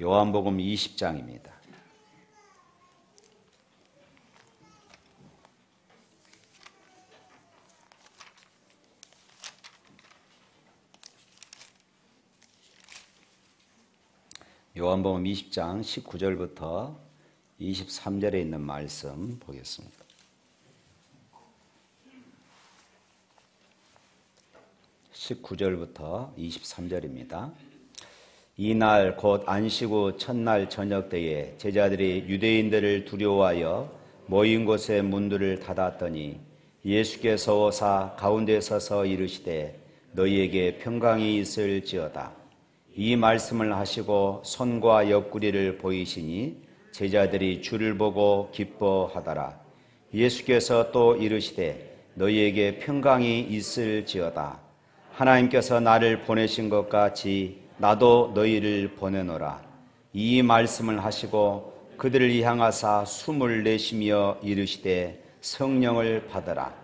요한복음 20장입니다. 요한복음 20장 19절부터 23절에 있는 말씀 보겠습니다. (19절부터) 23절입니다. 이날 곧 안식 후 첫날 저녁 때에 제자들이 유대인들을 두려워하여 모인 곳의 문들을 닫았더니 예수께서 오사 가운데 서서 이르시되 너희에게 평강이 있을지어다. 이 말씀을 하시고 손과 옆구리를 보이시니 제자들이 주를 보고 기뻐하더라. 예수께서 또 이르시되 너희에게 평강이 있을지어다. 하나님께서 나를 보내신 것 같이 나도 너희를 보내노라. 이 말씀을 하시고 그들을 향하사 숨을 내쉬며 이르시되 성령을 받으라.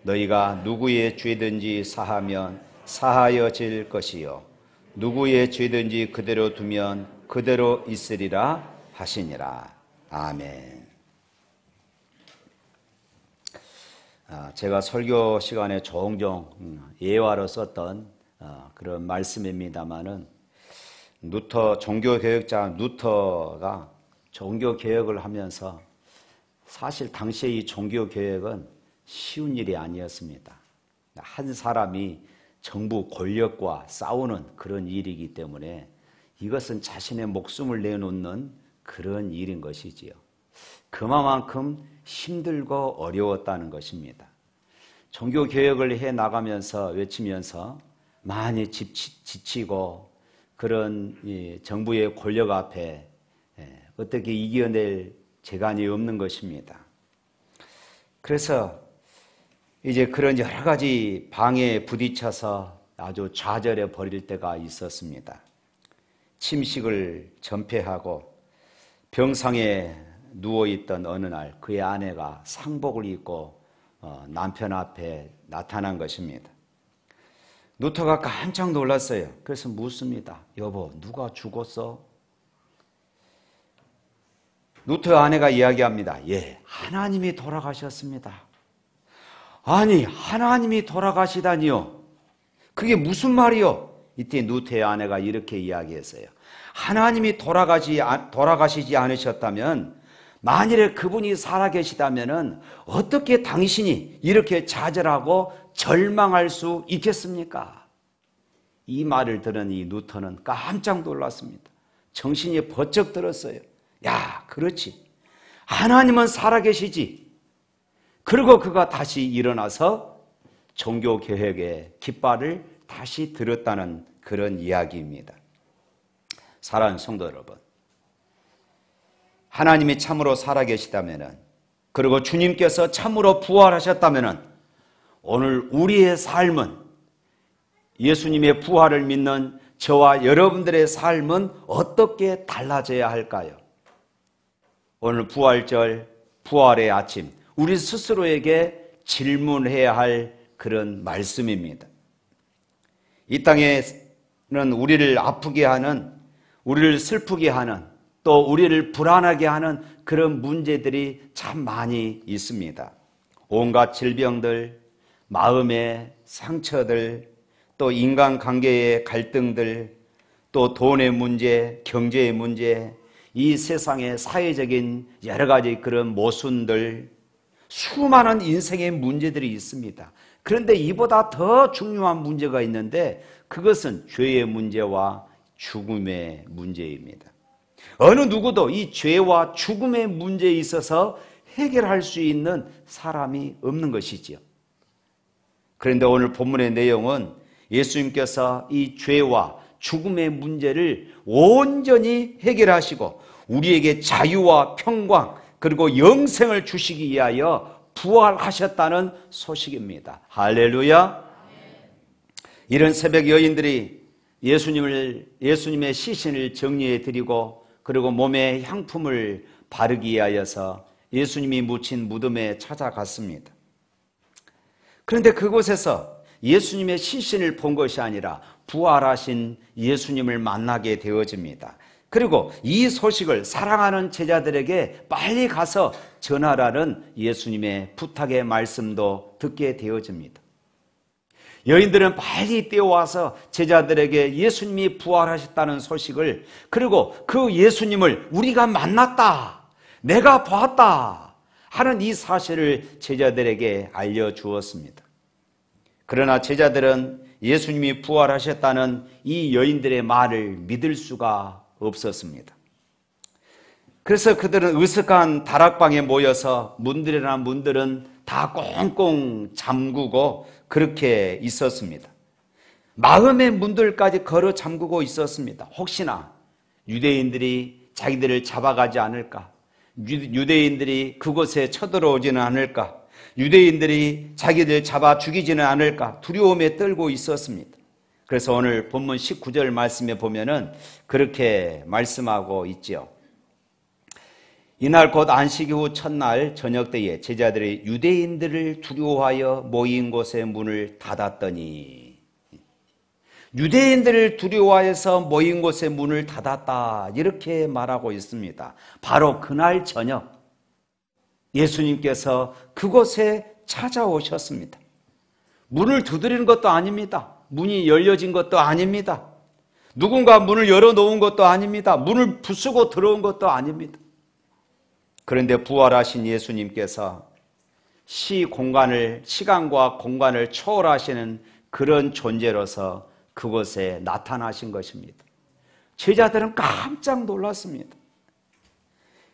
너희가 누구의 죄든지 사하면 사하여질 것이요 누구의 죄든지 그대로 두면 그대로 있으리라 하시니라. 아멘. 제가 설교 시간에 종종 예화로 썼던 그런 말씀입니다마는 종교개혁자 루터가 종교개혁을 하면서 사실 당시에 이 종교개혁은 쉬운 일이 아니었습니다. 한 사람이 정부 권력과 싸우는 그런 일이기 때문에 이것은 자신의 목숨을 내놓는 그런 일인 것이지요. 그만큼 힘들고 어려웠다는 것입니다. 종교개혁을 해 나가면서 외치면서 많이 지치고 그런 정부의 권력 앞에 어떻게 이겨낼 재간이 없는 것입니다. 그래서 이제 그런 여러 가지 방해에 부딪혀서 아주 좌절해 버릴 때가 있었습니다. 침식을 전폐하고 병상에 누워있던 어느 날 그의 아내가 상복을 입고 남편 앞에 나타난 것입니다. 루터가 깜짝 놀랐어요. 그래서 묻습니다. 여보, 누가 죽었어? 루터 아내가 이야기합니다. 예, 하나님이 돌아가셨습니다. 아니, 하나님이 돌아가시다니요? 그게 무슨 말이요? 이때 루터의 아내가 이렇게 이야기했어요. 하나님이 돌아가시지 않으셨다면, 만일에 그분이 살아계시다면 어떻게 당신이 이렇게 좌절하고 절망할 수 있겠습니까? 이 말을 들은 이 루터는 깜짝 놀랐습니다. 정신이 번쩍 들었어요. 야, 그렇지. 하나님은 살아계시지. 그리고 그가 다시 일어나서 종교개혁의 깃발을 다시 들었다는 그런 이야기입니다. 사랑하는 성도 여러분, 하나님이 참으로 살아계시다면, 그리고 주님께서 참으로 부활하셨다면 오늘 우리의 삶은, 예수님의 부활을 믿는 저와 여러분들의 삶은 어떻게 달라져야 할까요? 오늘 부활절, 부활의 아침, 우리 스스로에게 질문해야 할 그런 말씀입니다. 이 땅에는 우리를 아프게 하는, 우리를 슬프게 하는, 또 우리를 불안하게 하는 그런 문제들이 참 많이 있습니다. 온갖 질병들, 마음의 상처들, 또 인간관계의 갈등들, 또 돈의 문제, 경제의 문제, 이 세상의 사회적인 여러 가지 그런 모순들, 수많은 인생의 문제들이 있습니다. 그런데 이보다 더 중요한 문제가 있는데 그것은 죄의 문제와 죽음의 문제입니다. 어느 누구도 이 죄와 죽음의 문제에 있어서 해결할 수 있는 사람이 없는 것이지요. 그런데 오늘 본문의 내용은 예수님께서 이 죄와 죽음의 문제를 온전히 해결하시고 우리에게 자유와 평강 그리고 영생을 주시기 위하여 부활하셨다는 소식입니다. 할렐루야. 이런 새벽 여인들이 예수님의 시신을 정리해 드리고 그리고 몸에 향품을 바르기 위하여서 예수님이 묻힌 무덤에 찾아갔습니다. 그런데 그곳에서 예수님의 시신을 본 것이 아니라 부활하신 예수님을 만나게 되어집니다. 그리고 이 소식을 사랑하는 제자들에게 빨리 가서 전하라는 예수님의 부탁의 말씀도 듣게 되어집니다. 여인들은 빨리 뛰어와서 제자들에게 예수님이 부활하셨다는 소식을, 그리고 그 예수님을 우리가 만났다, 내가 봤다 하는 이 사실을 제자들에게 알려주었습니다. 그러나 제자들은 예수님이 부활하셨다는 이 여인들의 말을 믿을 수가 없었습니다. 그래서 그들은 으슥한 다락방에 모여서 문들이나 문들은 다 꽁꽁 잠그고 그렇게 있었습니다. 마음의 문들까지 걸어 잠그고 있었습니다. 혹시나 유대인들이 자기들을 잡아가지 않을까, 유대인들이 그곳에 쳐들어오지는 않을까, 유대인들이 자기들 잡아 죽이지는 않을까 두려움에 떨고 있었습니다. 그래서 오늘 본문 19절 말씀에 보면은 그렇게 말씀하고 있죠. 이날 곧 안식 이후 첫날 저녁 때에 제자들이 유대인들을 두려워하여 모인 곳의 문을 닫았더니, 유대인들을 두려워해서 모인 곳의 문을 닫았다 이렇게 말하고 있습니다. 바로 그날 저녁 예수님께서 그곳에 찾아오셨습니다. 문을 두드리는 것도 아닙니다. 문이 열려진 것도 아닙니다. 누군가 문을 열어놓은 것도 아닙니다. 문을 부수고 들어온 것도 아닙니다. 그런데 부활하신 예수님께서 시간과 공간을 초월하시는 그런 존재로서 그곳에 나타나신 것입니다. 제자들은 깜짝 놀랐습니다.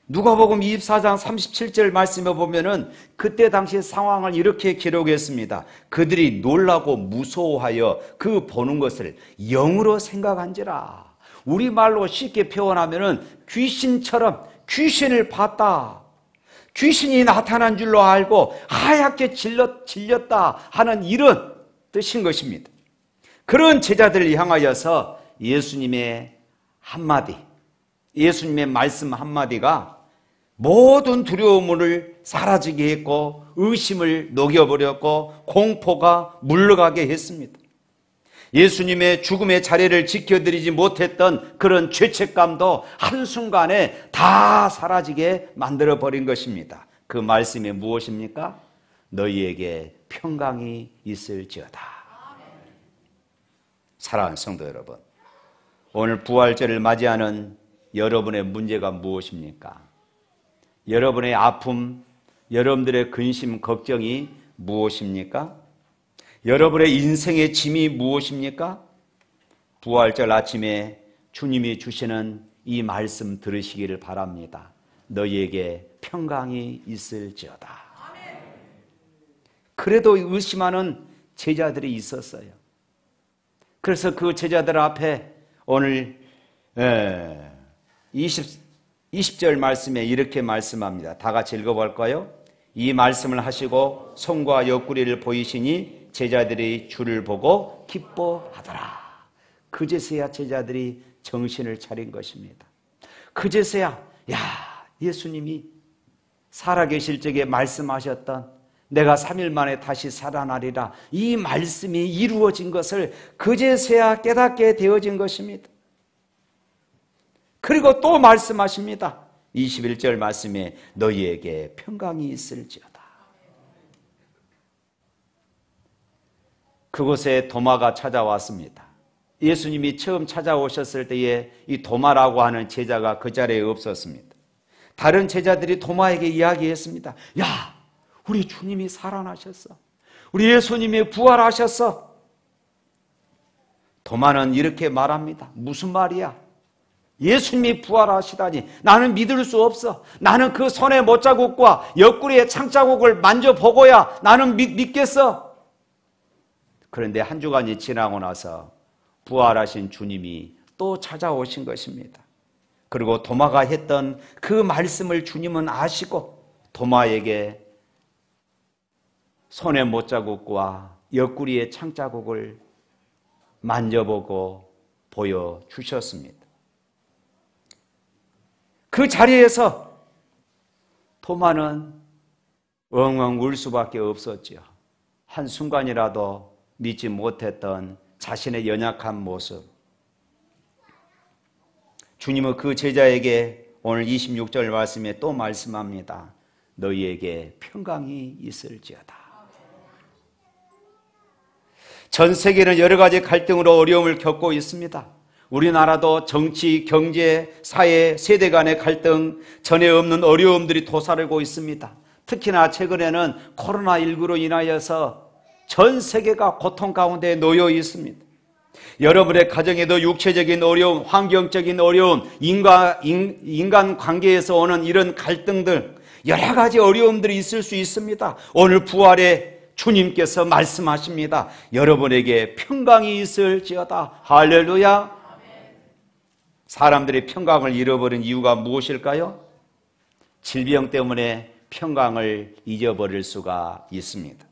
누가복음 24장 37절 말씀에 보면은 그때 당시 상황을 이렇게 기록했습니다. 그들이 놀라고 무서워하여 그 보는 것을 영으로 생각한지라. 우리말로 쉽게 표현하면은 귀신처럼 귀신을 봤다, 귀신이 나타난 줄로 알고 하얗게 질렸다 하는 이런 뜻인 것입니다. 그런 제자들을 향하여서 예수님의 한마디, 예수님의 말씀 한마디가 모든 두려움을 사라지게 했고 의심을 녹여버렸고 공포가 물러가게 했습니다. 예수님의 죽음의 자리를 지켜드리지 못했던 그런 죄책감도 한순간에 다 사라지게 만들어버린 것입니다. 그 말씀이 무엇입니까? 너희에게 평강이 있을지어다. 사랑하는 성도 여러분, 오늘 부활절을 맞이하는 여러분의 문제가 무엇입니까? 여러분의 아픔, 여러분들의 근심, 걱정이 무엇입니까? 여러분의 인생의 짐이 무엇입니까? 부활절 아침에 주님이 주시는 이 말씀 들으시기를 바랍니다. 너희에게 평강이 있을지어다. 그래도 의심하는 제자들이 있었어요. 그래서 그 제자들 앞에 오늘 20절 말씀에 이렇게 말씀합니다. 다 같이 읽어볼까요? 이 말씀을 하시고 손과 옆구리를 보이시니 제자들이 주를 보고 기뻐하더라. 그제서야 제자들이 정신을 차린 것입니다. 그제서야 예수님이 살아계실 적에 말씀하셨던 내가 3일 만에 다시 살아나리라, 이 말씀이 이루어진 것을 그제서야 깨닫게 되어진 것입니다. 그리고 또 말씀하십니다. 21절 말씀에 너희에게 평강이 있을지어다. 그곳에 도마가 찾아왔습니다. 예수님이 처음 찾아오셨을 때에 이 도마라고 하는 제자가 그 자리에 없었습니다. 다른 제자들이 도마에게 이야기했습니다. 야, 우리 주님이 살아나셨어. 우리 예수님이 부활하셨어. 도마는 이렇게 말합니다. 무슨 말이야? 예수님이 부활하시다니 나는 믿을 수 없어. 나는 그 손의 못자국과 옆구리의 창자국을 만져보고야 나는 믿겠어. 그런데 한 주간이 지나고 나서 부활하신 주님이 또 찾아오신 것입니다. 그리고 도마가 했던 그 말씀을 주님은 아시고 도마에게 손의 못자국과 옆구리의 창자국을 만져보고 보여주셨습니다. 그 자리에서 도마는 엉엉 울 수밖에 없었죠. 한순간이라도 믿지 못했던 자신의 연약한 모습. 주님은 그 제자에게 오늘 26절 말씀에 또 말씀합니다. 너희에게 평강이 있을지어다. 전 세계는 여러 가지 갈등으로 어려움을 겪고 있습니다. 우리나라도 정치, 경제, 사회, 세대 간의 갈등, 전에 없는 어려움들이 도사리고 있습니다. 특히나 최근에는 코로나19로 인하여서 전 세계가 고통 가운데 놓여 있습니다. 여러분의 가정에도 육체적인 어려움, 환경적인 어려움, 인간 관계에서 오는 이런 갈등들, 여러 가지 어려움들이 있을 수 있습니다. 오늘 부활의 주님께서 말씀하십니다. 여러분에게 평강이 있을지어다. 할렐루야. 사람들이 평강을 잃어버린 이유가 무엇일까요? 질병 때문에 평강을 잊어버릴 수가 있습니다.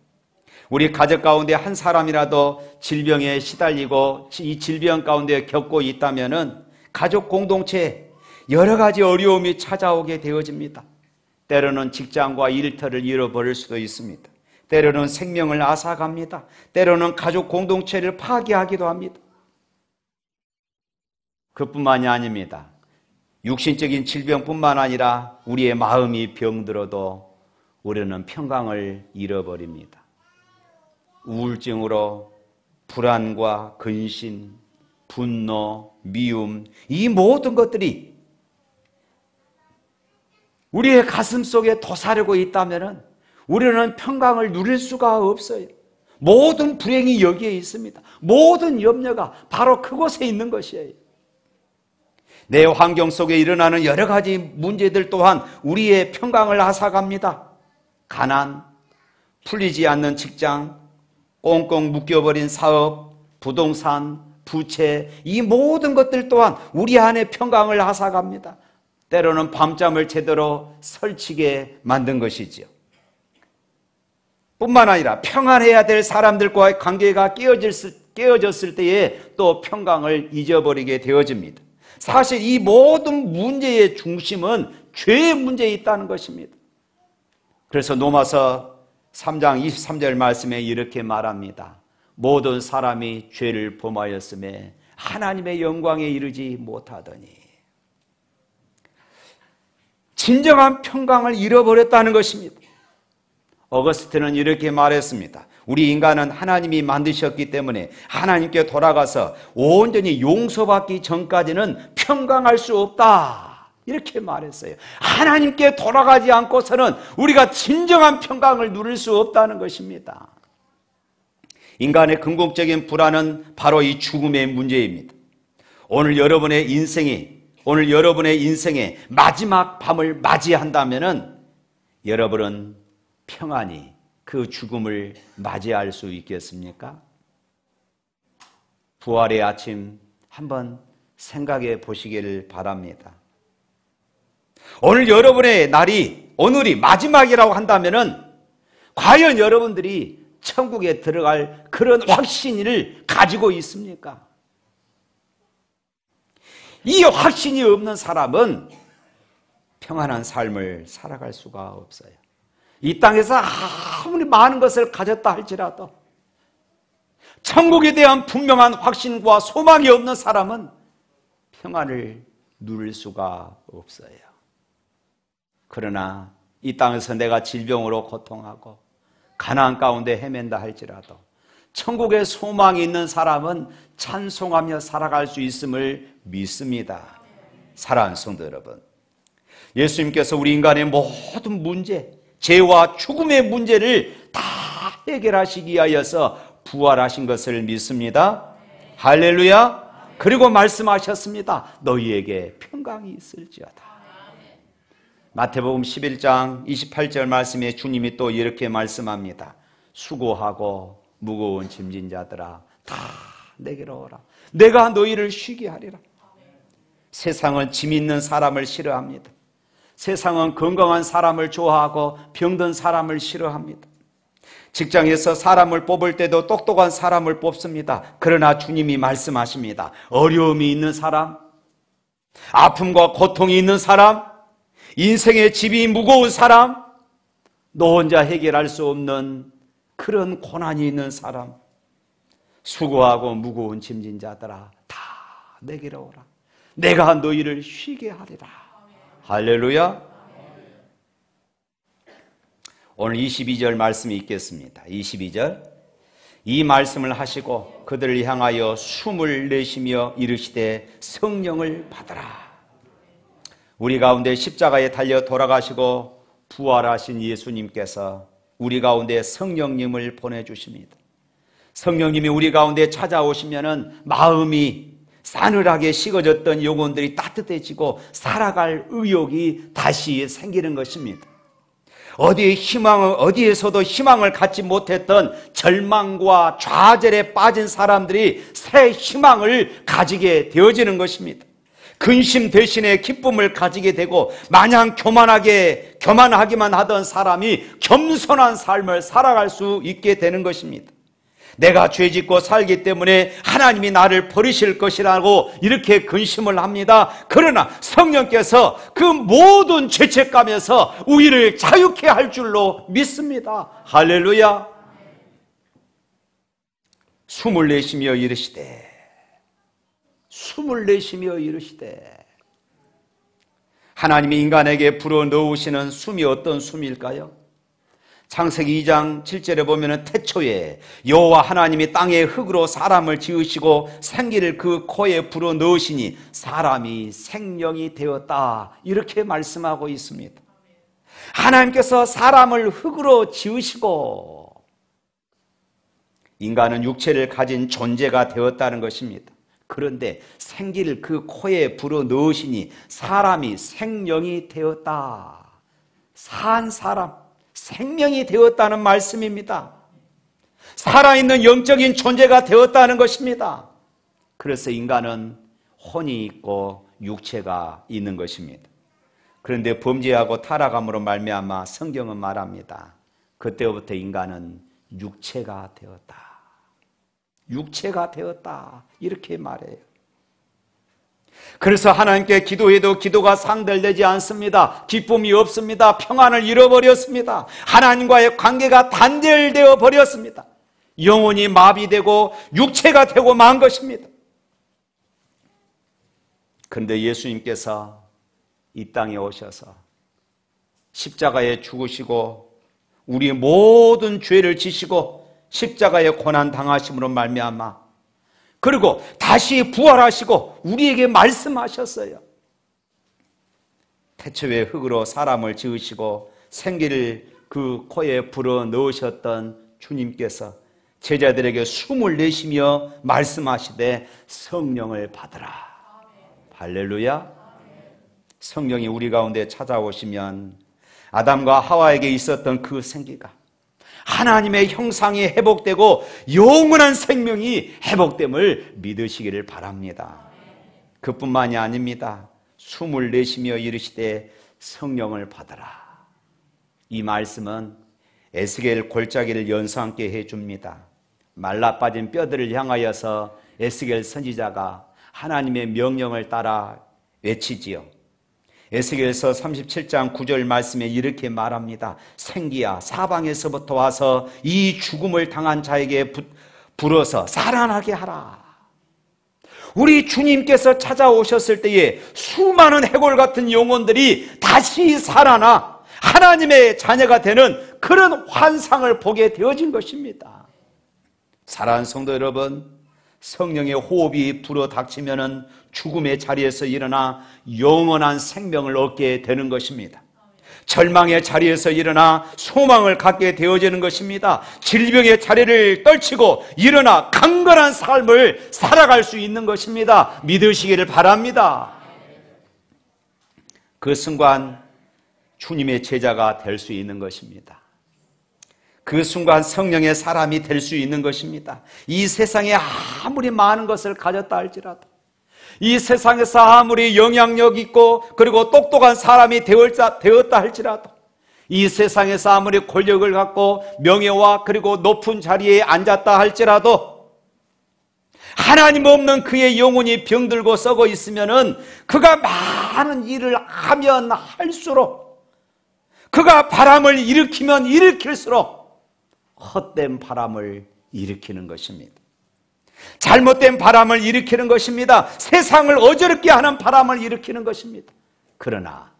우리 가족 가운데 한 사람이라도 질병에 시달리고 이 질병 가운데 겪고 있다면 가족 공동체에 여러 가지 어려움이 찾아오게 되어집니다. 때로는 직장과 일터를 잃어버릴 수도 있습니다. 때로는 생명을 앗아갑니다. 때로는 가족 공동체를 파괴하기도 합니다. 그뿐만이 아닙니다. 육신적인 질병뿐만 아니라 우리의 마음이 병들어도 우리는 평강을 잃어버립니다. 우울증으로 불안과 근심, 분노, 미움, 이 모든 것들이 우리의 가슴 속에 도사리고 있다면 우리는 평강을 누릴 수가 없어요. 모든 불행이 여기에 있습니다. 모든 염려가 바로 그곳에 있는 것이에요. 내 환경 속에 일어나는 여러 가지 문제들 또한 우리의 평강을 앗아갑니다. 가난, 풀리지 않는 직장, 꽁꽁 묶여버린 사업, 부동산, 부채, 이 모든 것들 또한 우리 안에 평강을 앗아갑니다. 때로는 밤잠을 제대로 설치게 만든 것이지요. 뿐만 아니라 평안해야 될 사람들과의 관계가 깨어졌을 때에 또 평강을 잊어버리게 되어집니다. 사실 이 모든 문제의 중심은 죄의 문제에 있다는 것입니다. 그래서 로마서 3장 23절 말씀에 이렇게 말합니다. 모든 사람이 죄를 범하였음에 하나님의 영광에 이르지 못하더니. 진정한 평강을 잃어버렸다는 것입니다. 어거스틴은 이렇게 말했습니다. 우리 인간은 하나님이 만드셨기 때문에 하나님께 돌아가서 온전히 용서받기 전까지는 평강할 수 없다. 이렇게 말했어요. 하나님께 돌아가지 않고서는 우리가 진정한 평강을 누릴 수 없다는 것입니다. 인간의 궁극적인 불안은 바로 이 죽음의 문제입니다. 오늘 여러분의 인생에 마지막 밤을 맞이한다면 여러분은 평안히 그 죽음을 맞이할 수 있겠습니까? 부활의 아침 한번 생각해 보시기를 바랍니다. 오늘 여러분의 날이 오늘이 마지막이라고 한다면 과연 여러분들이 천국에 들어갈 그런 확신을 가지고 있습니까? 이 확신이 없는 사람은 평안한 삶을 살아갈 수가 없어요. 이 땅에서 아무리 많은 것을 가졌다 할지라도 천국에 대한 분명한 확신과 소망이 없는 사람은 평안을 누릴 수가 없어요. 그러나 이 땅에서 내가 질병으로 고통하고 가난 가운데 헤맨다 할지라도 천국에 소망이 있는 사람은 찬송하며 살아갈 수 있음을 믿습니다. 사랑하는 성도 여러분, 예수님께서 우리 인간의 모든 문제, 죄와 죽음의 문제를 다 해결하시기 위하여서 부활하신 것을 믿습니다. 할렐루야. 그리고 말씀하셨습니다. 너희에게 평강이 있을지어다. 마태복음 11장 28절 말씀에 주님이 또 이렇게 말씀합니다. 수고하고 무거운 짐진 자들아 다 내게로 오라. 내가 너희를 쉬게 하리라. 세상은 짐 있는 사람을 싫어합니다. 세상은 건강한 사람을 좋아하고 병든 사람을 싫어합니다. 직장에서 사람을 뽑을 때도 똑똑한 사람을 뽑습니다. 그러나 주님이 말씀하십니다. 어려움이 있는 사람, 아픔과 고통이 있는 사람, 인생의 짐이 무거운 사람, 너 혼자 해결할 수 없는 그런 고난이 있는 사람, 수고하고 무거운 짐진 자들아 다 내게로 오라. 내가 너희를 쉬게 하리라. 할렐루야. 오늘 22절 말씀이 있겠습니다. 22절. 이 말씀을 하시고 그들을 향하여 숨을 내쉬며 이르시되 성령을 받으라. 우리 가운데 십자가에 달려 돌아가시고 부활하신 예수님께서 우리 가운데 성령님을 보내주십니다. 성령님이 우리 가운데 찾아오시면은 마음이 싸늘하게 식어졌던 영혼들이 따뜻해지고 살아갈 의욕이 다시 생기는 것입니다. 어디에서도 희망을 갖지 못했던 절망과 좌절에 빠진 사람들이 새 희망을 가지게 되어지는 것입니다. 근심 대신에 기쁨을 가지게 되고 마냥 교만하기만 하던 사람이 겸손한 삶을 살아갈 수 있게 되는 것입니다. 내가 죄짓고 살기 때문에 하나님이 나를 버리실 것이라고 이렇게 근심을 합니다. 그러나 성령께서 그 모든 죄책감에서 우리를 자유케 할 줄로 믿습니다. 할렐루야. 숨을 내쉬며 이르시되 하나님이 인간에게 불어넣으시는 숨이 어떤 숨일까요? 창세기 2장 7절에 보면 태초에 여호와 하나님이 땅의 흙으로 사람을 지으시고 생기를 그 코에 불어넣으시니 사람이 생명이 되었다, 이렇게 말씀하고 있습니다. 하나님께서 사람을 흙으로 지으시고 인간은 육체를 가진 존재가 되었다는 것입니다. 그런데 생기를 그 코에 불어넣으시니 사람이 생명이 되었다. 산 사람, 생명이 되었다는 말씀입니다. 살아있는 영적인 존재가 되었다는 것입니다. 그래서 인간은 혼이 있고 육체가 있는 것입니다. 그런데 범죄하고 타락함으로 말미암아 성경은 말합니다. 그때부터 인간은 육체가 되었다. 육체가 되었다, 이렇게 말해요. 그래서 하나님께 기도해도 기도가 상달되지 않습니다. 기쁨이 없습니다. 평안을 잃어버렸습니다. 하나님과의 관계가 단절되어 버렸습니다. 영혼이 마비되고 육체가 되고 만 것입니다. 그런데 예수님께서 이 땅에 오셔서 십자가에 죽으시고 우리의 모든 죄를 지시고 십자가에 고난 당하심으로 말미암아 그리고 다시 부활하시고 우리에게 말씀하셨어요. 태초에 흙으로 사람을 지으시고 생기를 그 코에 불어 넣으셨던 주님께서 제자들에게 숨을 내쉬며 말씀하시되 성령을 받으라. 할렐루야. 성령이 우리 가운데 찾아오시면 아담과 하와에게 있었던 그 생기가 하나님의 형상이 회복되고 영원한 생명이 회복됨을 믿으시기를 바랍니다. 그뿐만이 아닙니다. 숨을 내쉬며 이르시되 성령을 받으라. 이 말씀은 에스겔 골짜기를 연상케 해줍니다. 말라빠진 뼈들을 향하여서 에스겔 선지자가 하나님의 명령을 따라 외치지요. 에스겔서 37장 9절 말씀에 이렇게 말합니다. 생기야, 사방에서부터 와서 이 죽음을 당한 자에게 불어서 살아나게 하라. 우리 주님께서 찾아오셨을 때에 수많은 해골 같은 영혼들이 다시 살아나 하나님의 자녀가 되는 그런 환상을 보게 되어진 것입니다. 사랑하는 성도 여러분, 성령의 호흡이 불어닥치면은 죽음의 자리에서 일어나 영원한 생명을 얻게 되는 것입니다. 절망의 자리에서 일어나 소망을 갖게 되어지는 것입니다. 질병의 자리를 떨치고 일어나 강건한 삶을 살아갈 수 있는 것입니다. 믿으시기를 바랍니다. 그 순간 주님의 제자가 될 수 있는 것입니다. 그 순간 성령의 사람이 될 수 있는 것입니다. 이 세상에 아무리 많은 것을 가졌다 할지라도, 이 세상에서 아무리 영향력 있고 그리고 똑똑한 사람이 되었다 할지라도, 이 세상에서 아무리 권력을 갖고 명예와 그리고 높은 자리에 앉았다 할지라도 하나님 없는 그의 영혼이 병들고 썩어 있으면은 그가 많은 일을 하면 할수록, 그가 바람을 일으키면 일으킬수록 헛된 바람을 일으키는 것입니다. 잘못된 바람을 일으키는 것입니다. 세상을 어지럽게 하는 바람을 일으키는 것입니다. 그러나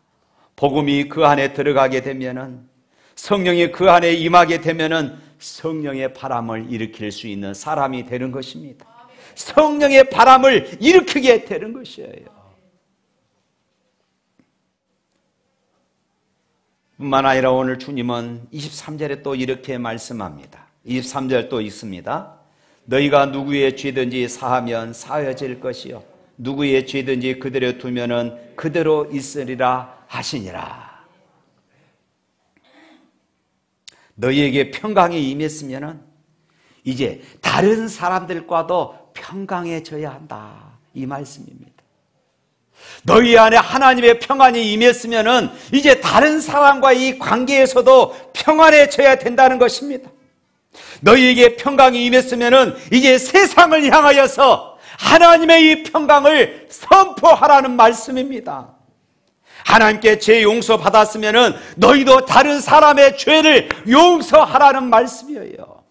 복음이 그 안에 들어가게 되면은, 성령이 그 안에 임하게 되면은 성령의 바람을 일으킬 수 있는 사람이 되는 것입니다. 성령의 바람을 일으키게 되는 것이에요. 뿐만 아니라 오늘 주님은 23절에 또 이렇게 말씀합니다. 23절 또 있습니다. 너희가 누구의 죄든지 사하면 사여질 것이요 누구의 죄든지 그대로 두면은 그대로 있으리라 하시니라. 너희에게 평강이 임했으면은 이제 다른 사람들과도 평강해져야 한다, 이 말씀입니다. 너희 안에 하나님의 평안이 임했으면은 이제 다른 사람과의 이 관계에서도 평안해져야 된다는 것입니다. 너희에게 평강이 임했으면은 이제 세상을 향하여서 하나님의 이 평강을 선포하라는 말씀입니다. 하나님께 죄 용서 받았으면은 너희도 다른 사람의 죄를 용서하라는 말씀이에요.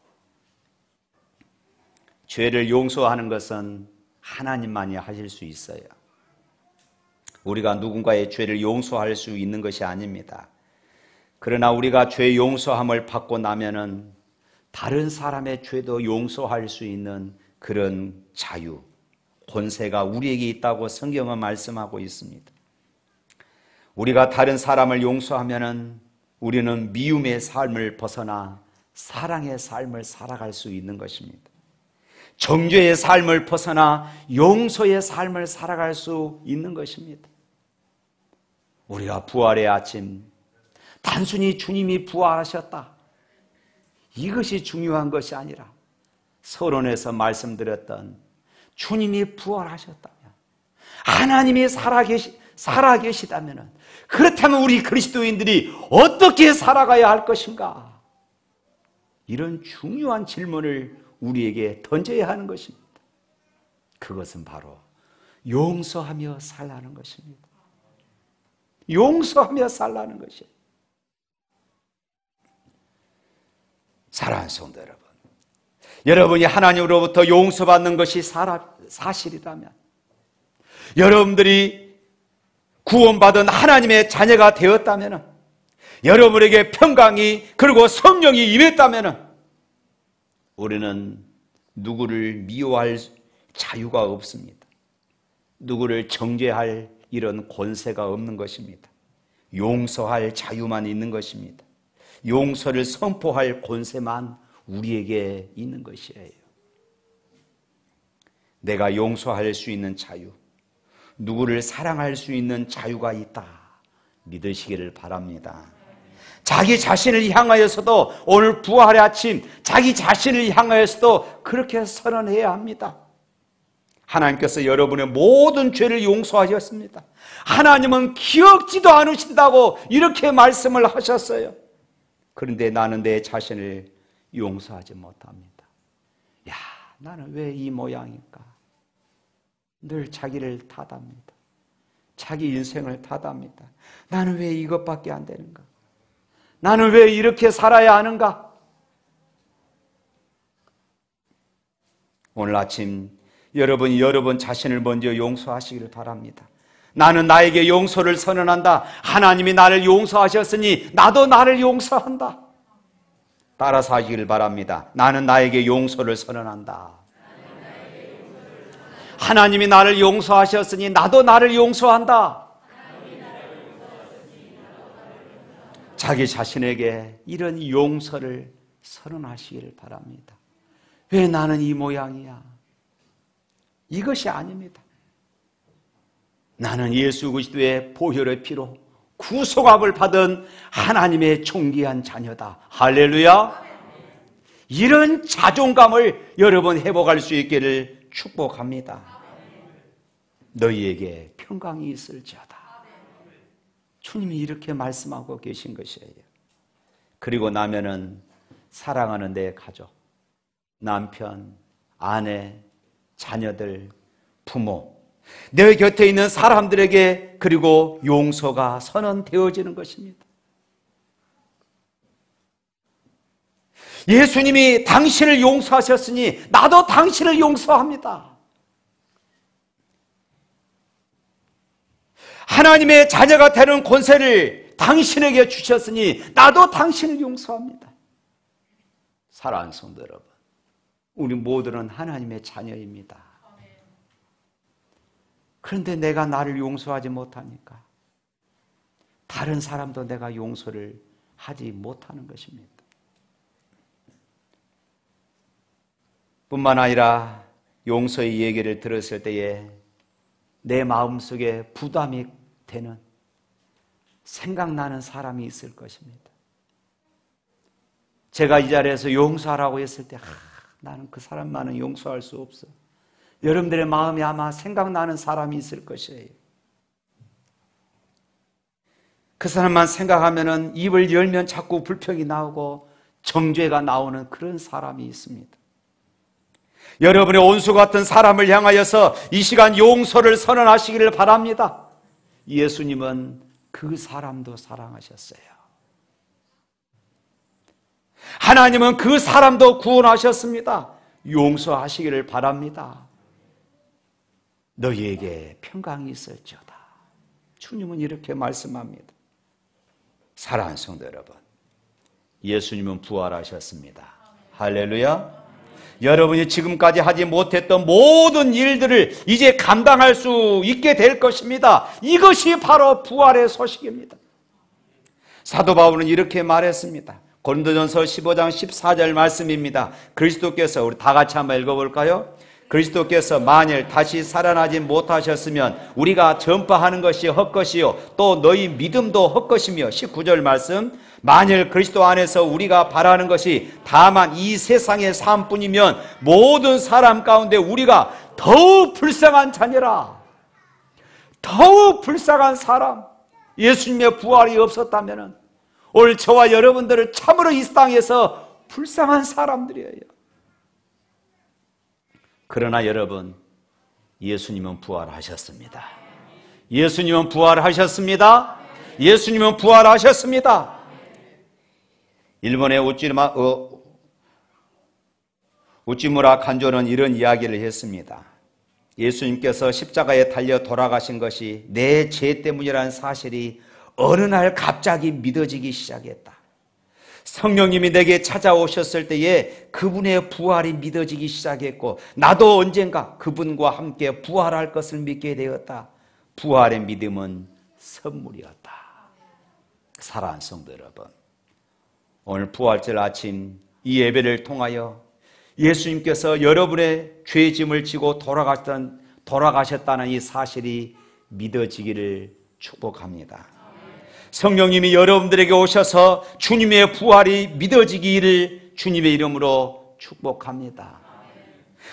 죄를 용서하는 것은 하나님만이 하실 수 있어요. 우리가 누군가의 죄를 용서할 수 있는 것이 아닙니다. 그러나 우리가 죄 용서함을 받고 나면은 다른 사람의 죄도 용서할 수 있는 그런 자유, 권세가 우리에게 있다고 성경은 말씀하고 있습니다. 우리가 다른 사람을 용서하면은 우리는 미움의 삶을 벗어나 사랑의 삶을 살아갈 수 있는 것입니다. 정죄의 삶을 벗어나 용서의 삶을 살아갈 수 있는 것입니다. 우리가 부활의 아침, 단순히 주님이 부활하셨다, 이것이 중요한 것이 아니라 서론에서 말씀드렸던 주님이 부활하셨다면, 하나님이 살아계시다면, 그렇다면 우리 그리스도인들이 어떻게 살아가야 할 것인가? 이런 중요한 질문을 우리에게 던져야 하는 것입니다. 그것은 바로 용서하며 살라는 것입니다. 용서하며 살라는 것이에요. 사랑하는 성도 여러분, 여러분이 하나님으로부터 용서받는 것이 사실이라면, 여러분들이 구원받은 하나님의 자녀가 되었다면, 여러분에게 평강이 그리고 성령이 임했다면 우리는 누구를 미워할 자유가 없습니다. 누구를 정죄할 이런 권세가 없는 것입니다. 용서할 자유만 있는 것입니다. 용서를 선포할 권세만 우리에게 있는 것이에요. 내가 용서할 수 있는 자유, 누구를 사랑할 수 있는 자유가 있다, 믿으시기를 바랍니다. 자기 자신을 향하여서도, 오늘 부활의 아침 자기 자신을 향하여서도 그렇게 선언해야 합니다. 하나님께서 여러분의 모든 죄를 용서하셨습니다. 하나님은 기억지도 않으신다고 이렇게 말씀을 하셨어요. 그런데 나는 내 자신을 용서하지 못합니다. 야, 나는 왜 이 모양일까? 늘 자기를 탓합니다. 자기 인생을 탓합니다. 나는 왜 이것밖에 안 되는가? 나는 왜 이렇게 살아야 하는가? 오늘 아침 여러분이 여러분 자신을 먼저 용서하시기를 바랍니다. 나는 나에게 용서를 선언한다. 하나님이 나를 용서하셨으니 나도 나를 용서한다. 따라서 하시기를 바랍니다. 나는 나에게 용서를 선언한다. 하나님이 나를 용서하셨으니 나도 나를 용서한다. 자기 자신에게 이런 용서를 선언하시기를 바랍니다. 왜 나는 이 모양이야? 이것이 아닙니다. 나는 예수 그리스도의 보혈의 피로 구속함을 받은 하나님의 존귀한 자녀다. 할렐루야. 이런 자존감을 여러분 회복할 수 있기를 축복합니다. 너희에게 평강이 있을지어다. 주님이 이렇게 말씀하고 계신 것이에요. 그리고 나면은 사랑하는 내 가족, 남편, 아내, 자녀들, 부모, 내 곁에 있는 사람들에게 그리고 용서가 선언되어지는 것입니다. 예수님이 당신을 용서하셨으니 나도 당신을 용서합니다. 하나님의 자녀가 되는 권세를 당신에게 주셨으니 나도 당신을 용서합니다. 사랑하는 성도 여러분, 우리 모두는 하나님의 자녀입니다. 그런데 내가 나를 용서하지 못하니까 다른 사람도 내가 용서를 하지 못하는 것입니다. 뿐만 아니라 용서의 얘기를 들었을 때에 내 마음속에 부담이 되는, 생각나는 사람이 있을 것입니다. 제가 이 자리에서 용서하라고 했을 때 나는 그 사람만은 용서할 수 없어. 여러분들의 마음에 아마 생각나는 사람이 있을 것이에요. 그 사람만 생각하면은 입을 열면 자꾸 불평이 나오고 정죄가 나오는 그런 사람이 있습니다. 여러분의 온수 같은 사람을 향하여서 이 시간 용서를 선언하시기를 바랍니다. 예수님은 그 사람도 사랑하셨어요. 하나님은 그 사람도 구원하셨습니다. 용서하시기를 바랍니다. 너희에게 평강이 있을지어다. 주님은 이렇게 말씀합니다. 사랑하는 성도 여러분, 예수님은 부활하셨습니다. 할렐루야. 여러분이 지금까지 하지 못했던 모든 일들을 이제 감당할 수 있게 될 것입니다. 이것이 바로 부활의 소식입니다. 사도 바울은 이렇게 말했습니다. 고린도전서 15장 14절 말씀입니다. 그리스도께서, 우리 다 같이 한번 읽어볼까요? 그리스도께서 만일 다시 살아나지 못하셨으면 우리가 전파하는 것이 헛것이요 또 너희 믿음도 헛것이며, 19절 말씀, 만일 그리스도 안에서 우리가 바라는 것이 다만 이 세상의 삶뿐이면 모든 사람 가운데 우리가 더욱 불쌍한 자녀라. 더욱 불쌍한 사람. 예수님의 부활이 없었다면 오늘 저와 여러분들은 참으로 이 땅에서 불쌍한 사람들이에요. 그러나 여러분, 예수님은 부활하셨습니다. 예수님은 부활하셨습니다. 예수님은 부활하셨습니다. 일본의 우찌무라 간조는 이런 이야기를 했습니다. 예수님께서 십자가에 달려 돌아가신 것이 내 죄 때문이라는 사실이 어느 날 갑자기 믿어지기 시작했다. 성령님이 내게 찾아오셨을 때에 그분의 부활이 믿어지기 시작했고 나도 언젠가 그분과 함께 부활할 것을 믿게 되었다. 부활의 믿음은 선물이었다. 사랑하는 성도 여러분, 오늘 부활절 아침 이 예배를 통하여 예수님께서 여러분의 죄짐을 지고 돌아가셨다는 이 사실이 믿어지기를 축복합니다. 성령님이 여러분들에게 오셔서 주님의 부활이 믿어지기를 주님의 이름으로 축복합니다.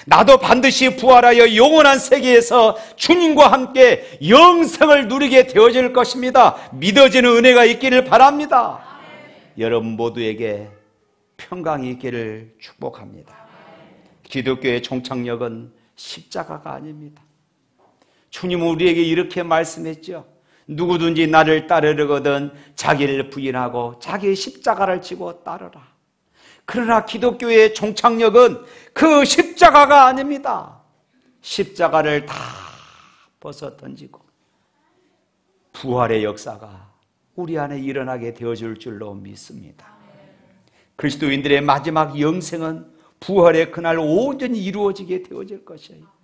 나도 반드시 부활하여 영원한 세계에서 주님과 함께 영생을 누리게 되어질 것입니다. 믿어지는 은혜가 있기를 바랍니다. 여러분 모두에게 평강이 있기를 축복합니다. 기독교의 종착역은 십자가가 아닙니다. 주님은 우리에게 이렇게 말씀했죠. 누구든지 나를 따르려거든 자기를 부인하고 자기의 십자가를 지고 따르라. 그러나 기독교의 종착역은 그 십자가가 아닙니다. 십자가를 다 벗어 던지고 부활의 역사가 우리 안에 일어나게 되어줄 줄로 믿습니다. 그리스도인들의 마지막 영생은 부활의 그날 온전히 이루어지게 되어질 것이에요.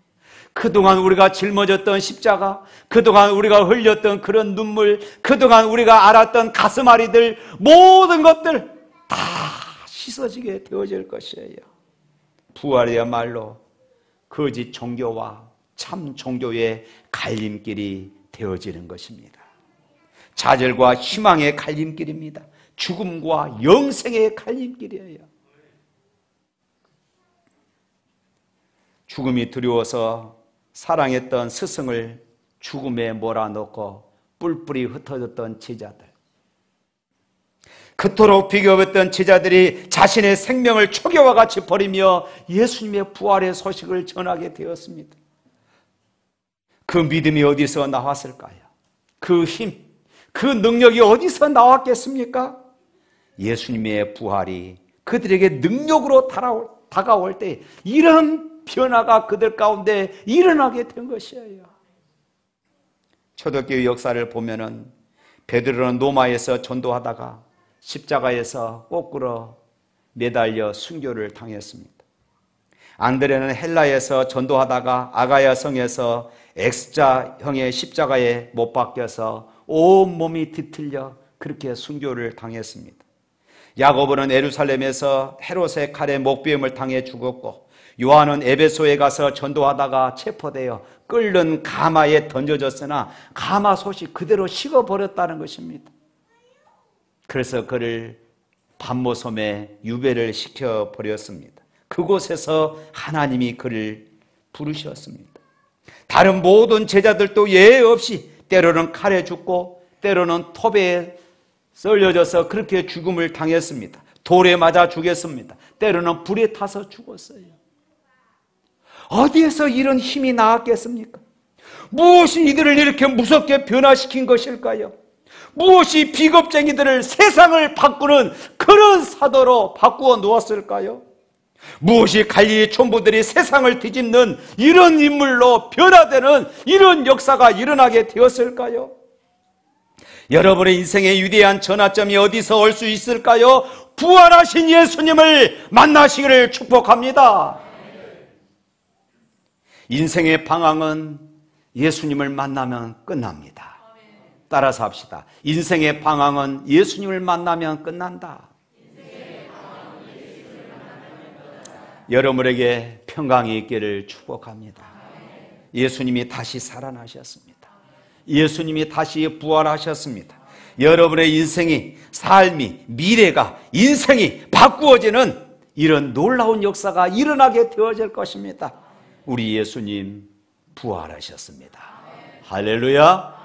그동안 우리가 짊어졌던 십자가, 그동안 우리가 흘렸던 그런 눈물, 그동안 우리가 알았던 가슴앓이들, 모든 것들 다 씻어지게 되어질 것이에요. 부활이야말로 거짓 종교와 참 종교의 갈림길이 되어지는 것입니다. 좌절과 희망의 갈림길입니다. 죽음과 영생의 갈림길이에요. 죽음이 두려워서 사랑했던 스승을 죽음에 몰아넣고 뿔뿔이 흩어졌던 제자들, 그토록 비교했던 제자들이 자신의 생명을 초계와 같이 버리며 예수님의 부활의 소식을 전하게 되었습니다. 그 믿음이 어디서 나왔을까요? 그 힘, 그 능력이 어디서 나왔겠습니까? 예수님의 부활이 그들에게 능력으로 다가올 때 이런 변화가 그들 가운데 일어나게 된 것이에요. 초대교회 역사를 보면은 베드로는 로마에서 전도하다가 십자가에서 거꾸로 매달려 순교를 당했습니다. 안드레는 헬라에서 전도하다가 아가야 성에서 X자형의 십자가에 못 박혀서 온몸이 뒤틀려 그렇게 순교를 당했습니다. 야고보는 예루살렘에서 헤롯의 칼에 목베임을 당해 죽었고, 요한은 에베소에 가서 전도하다가 체포되어 끓는 가마에 던져졌으나 가마솥이 그대로 식어버렸다는 것입니다. 그래서 그를 반모섬에 유배를 시켜버렸습니다. 그곳에서 하나님이 그를 부르셨습니다. 다른 모든 제자들도 예외 없이 때로는 칼에 죽고 때로는 톱에 썰려져서 그렇게 죽음을 당했습니다. 돌에 맞아 죽였습니다. 때로는 불에 타서 죽었어요. 어디에서 이런 힘이 나왔겠습니까? 무엇이 이들을 이렇게 무섭게 변화시킨 것일까요? 무엇이 비겁쟁이들을 세상을 바꾸는 그런 사도로 바꾸어 놓았을까요? 무엇이 갈릴리 촌부들이 세상을 뒤집는 이런 인물로 변화되는 이런 역사가 일어나게 되었을까요? 여러분의 인생의 위대한 전환점이 어디서 올 수 있을까요? 부활하신 예수님을 만나시기를 축복합니다. 인생의 방황은 예수님을 만나면 끝납니다. 따라서 합시다. 인생의 방황은 예수님을 만나면 끝난다. 여러분에게 평강이 있기를 축복합니다. 예수님이 다시 살아나셨습니다. 예수님이 다시 부활하셨습니다. 여러분의 인생이, 삶이, 미래가, 인생이 바꾸어지는 이런 놀라운 역사가 일어나게 되어질 것입니다. 우리 예수님 부활하셨습니다. 할렐루야.